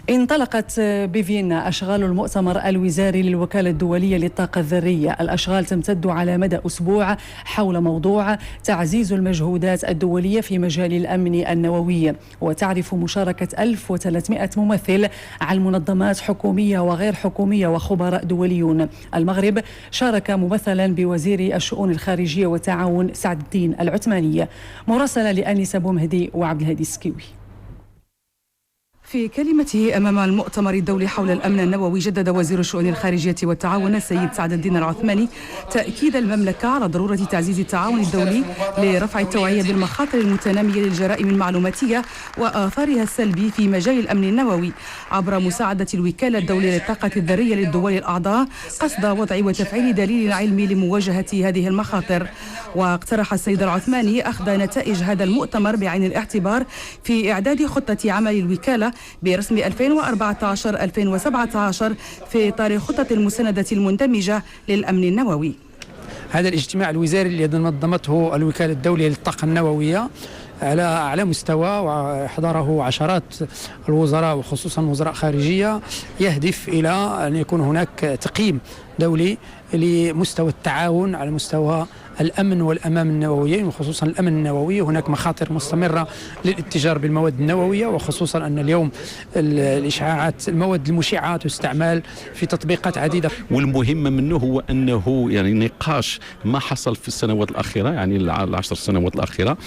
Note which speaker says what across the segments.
Speaker 1: انطلقت بفيينا أشغال المؤتمر الوزاري للوكالة الدولية للطاقة الذرية. الأشغال تمتد على مدى أسبوع حول موضوع تعزيز المجهودات الدولية في مجال الأمن النووي، وتعرف مشاركة 1300 ممثل عن منظمات حكومية وغير حكومية وخبراء دوليون. المغرب شارك ممثلا بوزير الشؤون الخارجية والتعاون سعد الدين العثماني. مراسلة لأنيسة بومهدي وعبد الهادي السكيوي.
Speaker 2: في كلمته أمام المؤتمر الدولي حول الأمن النووي، جدد وزير الشؤون الخارجية والتعاون السيد سعد الدين العثماني تأكيد المملكة على ضرورة تعزيز التعاون الدولي لرفع التوعية بالمخاطر المتنامية للجرائم المعلوماتية وآثارها السلبي في مجال الأمن النووي عبر مساعدة الوكالة الدولية للطاقة الذرية للدول الأعضاء قصد وضع وتفعيل دليل علمي لمواجهة هذه المخاطر. واقترح السيد العثماني أخذ نتائج هذا المؤتمر بعين الاعتبار في إعداد خطة عمل الوكالة برسم 2014-2017 في إطار خطة المساندة المندمجة للأمن النووي.
Speaker 3: هذا الاجتماع الوزاري الذي نظمته الوكالة الدولية للطاقة النووية على أعلى مستوى وحضره عشرات الوزراء وخصوصا وزراء خارجية، يهدف إلى أن يكون هناك تقييم دولي لمستوى التعاون على مستوى الأمن والأمام النوويين، وخصوصا الأمن النووي. هناك مخاطر مستمرة للاتجار بالمواد النووية، وخصوصا أن اليوم الإشعاعات المواد المشعة تستعمل في تطبيقات عديدة.
Speaker 4: والمهم منه هو أنه يعني نقاش ما حصل في السنوات الأخيرة، يعني العشر سنوات الأخيرة،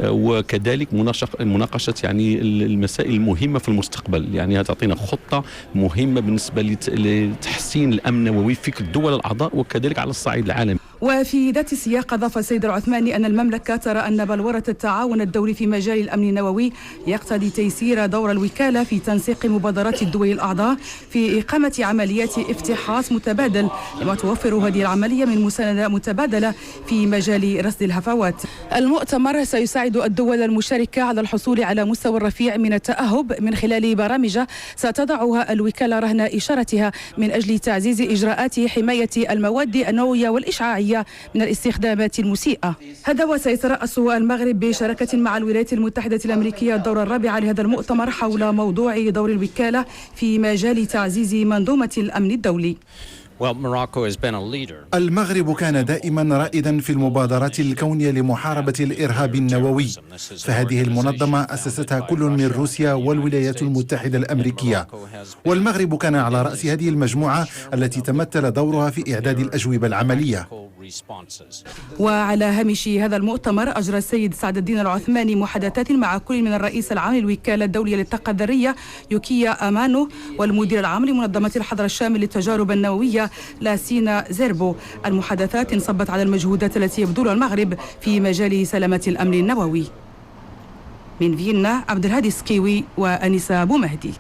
Speaker 4: وكذلك مناقشة يعني المسائل المهمة في المستقبل. يعني تعطينا خطة مهمة بالنسبة لتحسين الأمن النووي في الدول الأعضاء وكذلك على الصعيد العالمي.
Speaker 2: وفي ذات السياق أضاف السيد العثماني أن المملكة ترى أن بلورة التعاون الدولي في مجال الأمن النووي يقتضي تيسير دور الوكالة في تنسيق مبادرات الدول الأعضاء في إقامة عمليات افتحاص متبادل، لما توفر هذه العملية من مساندة متبادلة في مجال رصد الهفوات. المؤتمر سيساعد الدول المشاركة على الحصول على مستوى رفيع من التأهب من خلال برامج ستضعها الوكالة رهن إشارتها من أجل تعزيز إجراءات حماية المواد النووية والإشعاعية من الاستخدامات المسيئة. هذا وسيترأس المغرب بشراكة مع الولايات المتحدة الأمريكية الدورة الرابعة لهذا المؤتمر حول موضوع دور الوكالة في مجال تعزيز منظومة الأمن الدولي.
Speaker 5: المغرب كان دائما رائدا في المبادرات الكونية لمحاربة الإرهاب النووي، فهذه المنظمة أسستها كل من روسيا والولايات المتحدة الأمريكية، والمغرب كان على رأس هذه المجموعة التي تمثل دورها في إعداد الأجوبة العملية.
Speaker 2: وعلى هامش هذا المؤتمر أجرى السيد سعد الدين العثماني محادثات مع كل من الرئيس العام للوكالة الدولية للطاقة الذرية يوكيا أمانو والمدير العام لمنظمة الحظر الشامل للتجارب النووية لاسينا زيربو. المحادثات انصبت على المجهودات التي يبذلها المغرب في مجال سلامة الأمن النووي. من فيينا عبد الهادي السكيوي وأنيسة بومهدي.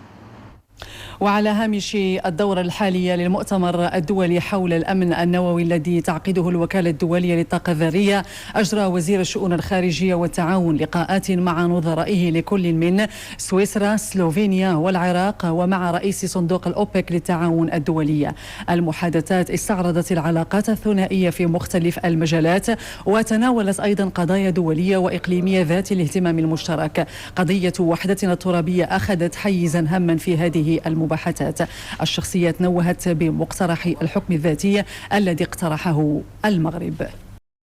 Speaker 1: وعلى هامش الدورة الحالية للمؤتمر الدولي حول الأمن النووي الذي تعقده الوكالة الدولية للطاقة الذرية، أجرى وزير الشؤون الخارجية والتعاون لقاءات مع نظرائه لكل من سويسرا، سلوفينيا والعراق، ومع رئيس صندوق الأوبك للتعاون الدولي. المحادثات استعرضت العلاقات الثنائية في مختلف المجالات، وتناولت أيضا قضايا دولية وإقليمية ذات الاهتمام المشترك. قضية وحدتنا الترابية أخذت حيزا هاما في هذه المباحثات. الشخصيات نوهت بمقترح الحكم الذاتي الذي اقترحه المغرب.